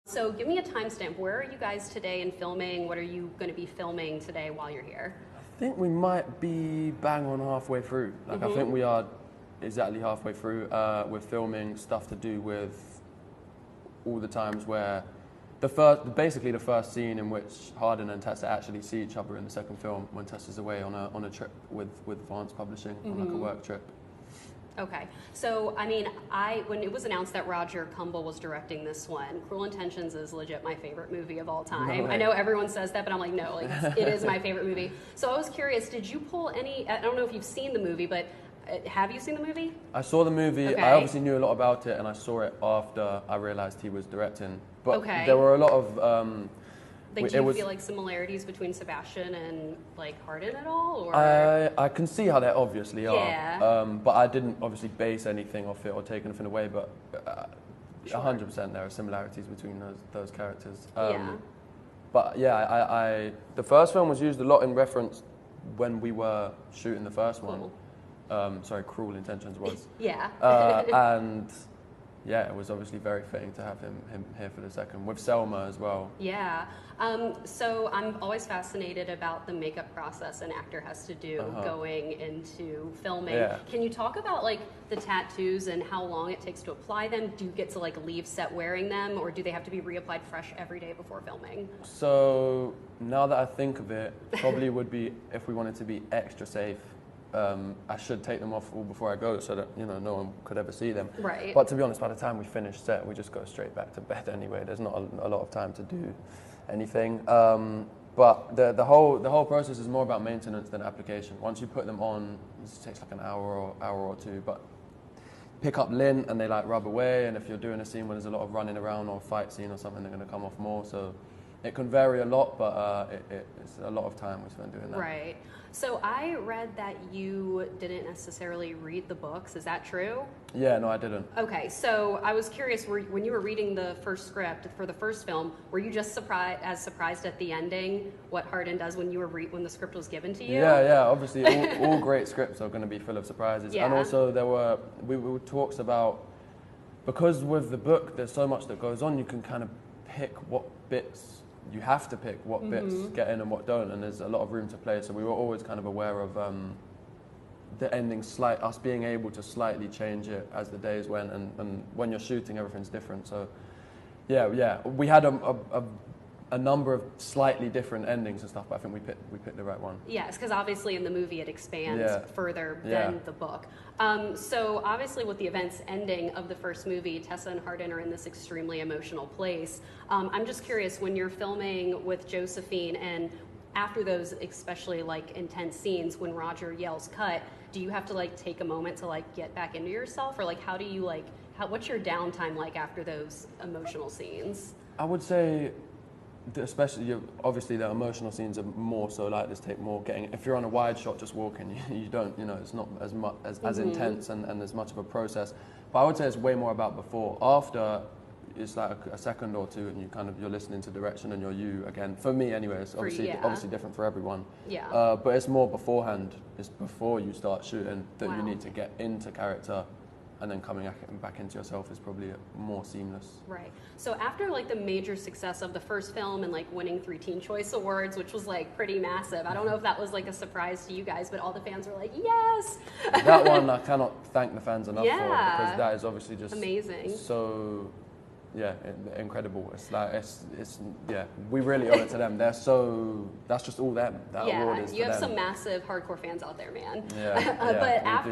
So give me a timestamp. Where are you guys today in filming? What are you going to be filming today while you're here? I think we might be bang on halfway through. Like I think we are exactly halfway through. We're filming stuff to do with all the times where basically the first scene in which Hardin and Tessa actually see each other in the second film when Tessa's away on a trip with Fiennes Publishing on like a work trip. Okay, so I mean, when it was announced that Roger Kumble was directing this one, Cruel Intentions is legit my favorite movie of all time. No way. I know everyone says that, but I'm like, no, like it is my favorite movie. So I was curious, did you pull any? I don't know if you've seen the movie, but have you seen the movie? I saw the movie. Okay. I obviously knew a lot about it, and I saw it after I realized he was directing. But Okay. there were a lot of. Like, do you feel like similarities between Sebastian and like Hardin at all? Or I can see how they obviously are. Yeah. But I didn't obviously base anything off it or take anything away. But 100% there are similarities between those characters. Yeah. But yeah, the first film was used a lot in reference when we were shooting the first one. Sorry, Cruel Intentions was. Yeah. And yeah, it was obviously very fitting to have him here for the second, with Selma as well. Yeah. So I'm always fascinated about the makeup process an actor has to do going into filming. Yeah. Can you talk about like the tattoos and how long it takes to apply them? Do you get to like leave set wearing them, or do they have to be reapplied fresh every day before filming? So now that I think of it, probably would be, if we wanted to be extra safe, I should take them off all before I go so that, no one could ever see them. Right. But to be honest, by the time we finish set, we just go straight back to bed anyway. There's not a lot of time to do anything. But the whole process is more about maintenance than application. Once you put them on, it takes like an hour or two. But pick up lint and they like rub away. And if you're doing a scene where there's a lot of running around or fight scene or something, they're going to come off more. So it can vary a lot, but it's a lot of time we spend doing that. Right. So I read that you didn't necessarily read the books. Is that true? Yeah, no, I didn't. Okay, so I was curious, when you were reading the first script for the first film, were you just surprised at the ending, what Hardin does when when the script was given to you? Yeah. Obviously, all great scripts are going to be full of surprises. Yeah. And also, we talks about, because with the book, there's so much that goes on, you can kind of pick what bits. You have to pick what bits get in and what don't, and there's a lot of room to play. So we were always kind of aware of the ending, us being able to slightly change it as the days went, and when you're shooting, everything's different. So yeah, we had a number of slightly different endings and stuff, but I think we picked the right one. Yes, because obviously in the movie it expands further than the book. So obviously with the events ending of the first movie, Tessa and Hardin are in this extremely emotional place. I'm just curious, when you're filming with Josephine and after those especially like intense scenes, when Roger yells cut, do you have to like take a moment to like get back into yourself, or like how do you what's your downtime like after those emotional scenes? I would say, especially obviously the emotional scenes are more so like this, take more getting. If you're on a wide shot just walking, you don't, it's not as much as intense and as much of a process. But I would say it's way more about before. After, it's like a second or two, and you're listening to direction and you're you again. For me anyway, it's obviously different for everyone. Yeah. But it's more beforehand. It's before you start shooting that you need to get into character. And then coming back into yourself is probably more seamless. Right. So after like the major success of the first film and like winning 3 Teen Choice Awards, which was like pretty massive. I don't know if that was like a surprise to you guys, but all the fans were like, yes! That one I cannot thank the fans enough for, Yeah. because that is obviously just amazing. So, yeah, incredible. It's like, we really owe it to them. That's just all them. That award is you for have them. some massive hardcore fans out there, man. Yeah,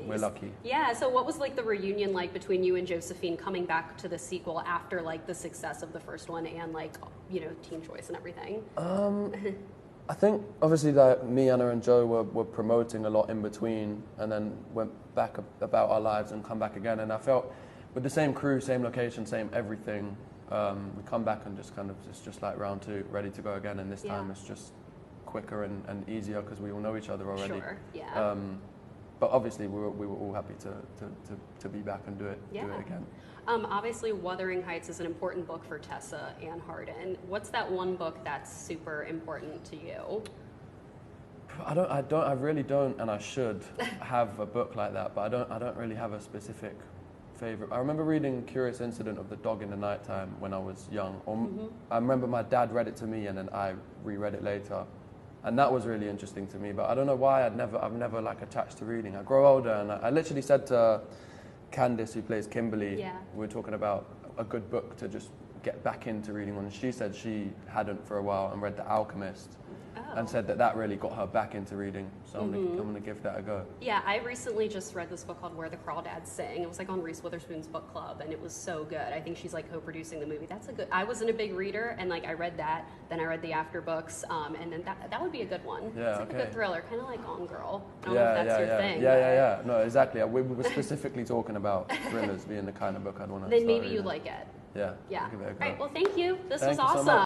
we're lucky. Yeah, so what was like the reunion like between you and Josephine coming back to the sequel after like the success of the first one and like, Teen Choice and everything? I think obviously that me, Anna and Joe were promoting a lot in between, and then went back about our lives and come back again, and I felt with the same crew, same location, same everything, we come back and it's just like round 2, ready to go again, and this time it's just quicker and easier because we all know each other already. Sure, yeah. But obviously we were all happy to be back and do it again. Obviously, Wuthering Heights is an important book for Tessa and Hardin. What's that one book that's super important to you? I really don't, and I should have a book like that, but I don't really have a specific favourite. I remember reading Curious Incident of the Dog in the Nighttime when I was young. I remember my dad read it to me and then I reread it later. And that was really interesting to me. But I don't know why I've never like attached to reading. I grow older and I literally said to Candice, who plays Kimberly, we were talking about a good book to just get back into reading on. And she said she hadn't for a while and read The Alchemist. And said that really got her back into reading. So I'm going to give that a go. Yeah, I recently just read this book called Where the Crawdads Sing. It was like on Reese Witherspoon's book club, and it was so good. I think she's like co-producing the movie. I wasn't a big reader, and like I read that, then I read the after books, and then that would be a good one. Yeah, it's like a good thriller, kind of like Gone Girl. I don't know if that's your thing. Yeah. No, exactly. We were specifically talking about thrillers being the kind of book I'd want to. Then maybe you like it. Yeah. Yeah. Give it a go. All right. Well, thank you. This Thank was you so awesome. much.